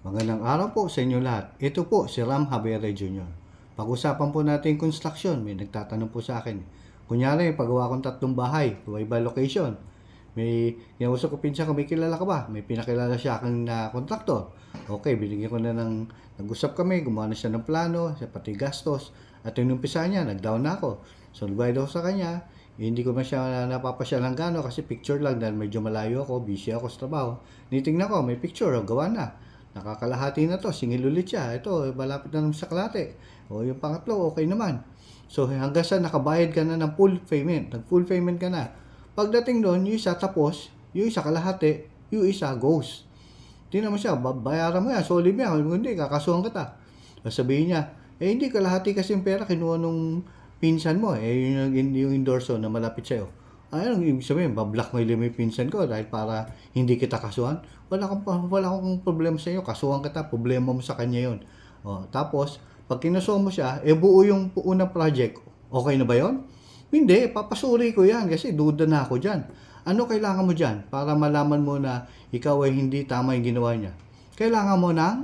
Magandang araw po sa inyo lahat. Ito po si Ram Javier Jr. Pag-usapan po natin construction. May nagtatanong po sa akin. Kunyari, pagawa kong 3 bahay, iba-iba location. May kinausap ko pinsan ko, may kilala ka ba? May pinakilala siya akin na kontraktor. Okay, binigyan ko na ng, nag-usap kami, gumawa na siya ng plano, pati gastos. At yung umpisa niya, nag-down na ako. So, nagbayad ako sa kanya. Hindi ko na siya napapasya ng gano'n kasi picture lang dahil medyo malayo ako, busy ako sa trabaho. Nitingnan ko, may picture, gawa na. Nakakalahati na to, singil ulit siya. Ito, malapit na naman sa kalahati. O yung pangatlo, okay naman. So hanggang sa nakabayad ka na ng full payment. Nag-full payment ka na. Pagdating doon, yung isa tapos, yung isa kalahati, yung isa goes. Tingnan mo siya, bayaran mo yan, solid mo yan. Hindi, kakasuhan kita. Sabihin niya, hindi kalahati kasi yung pera, kinuha nung pinsan mo. Yung endorso na malapit sa'yo. Ayun, ibig sabihin, bablock mo yung pinsan ko dahil para hindi kita kasuhan. Wala akong problema sa iyo. Kasuhan kita, problema mo sa kanya yun. Tapos, pag kinasuhan mo siya, buo yung unang project. Okay na ba yun? Hindi, papasuri ko yan kasi duda na ako dyan. Ano kailangan mo dyan para malaman mo na ikaw ay hindi tama yung ginawa niya? Kailangan mo ng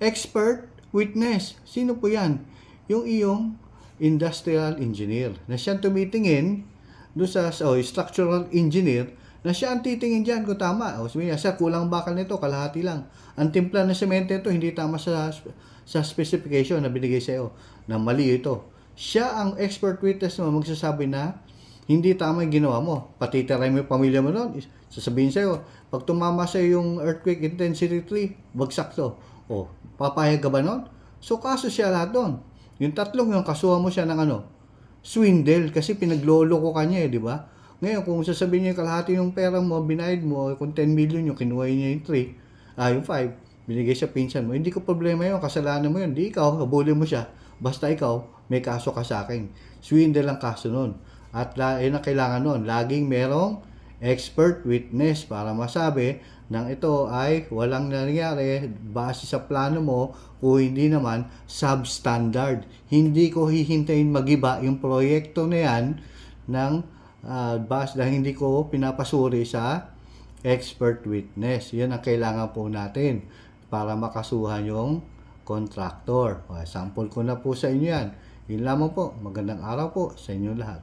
expert witness. Sino po yan? Yung iyong industrial engineer na siyang tumitingin doon sa structural engineer na siya ang titingin dyan kung tama. Sabihin niya, sir, kulang bakal nito, kalahati lang. Ang timpla ng semento ito, hindi tama sa specification na binigay sa iyo, na mali ito. Siya ang expert witness mo magsasabi na hindi tama yung ginawa mo. Patitiray mo yung pamilya mo noon. Sasabihin sa iyo, pag tumama sa yung earthquake intensity 3, bagsak to. Papayag ka ba noon? So, kaso siya lahat doon. Yung tatlong yung kasuhan mo siya ng swindle kasi pinaglolo ko kanya di ba? Ngayon, kung sasabihin niya kalahati ng pera mo, binayad mo, kung 10 million yung kinuha niya yung 3, yung 5, binigay sa pinsan mo, hindi ko problema yun, kasalanan mo yun, di ikaw, habulin mo siya, basta ikaw, may kaso ka sa akin. Swindle ang kaso nun. At yun ang kailangan nun, laging merong expert witness para masabi nang ito ay walang nangyari base sa plano mo o hindi naman substandard. Hindi ko hihintayin magiba yung proyekto na yan ng base dahil hindi ko pinapasuri sa expert witness. Yan ang kailangan po natin para makasuhan yung contractor. Sample ko na po sa inyo yan. Yun lamang po. Magandang araw po sa inyo lahat.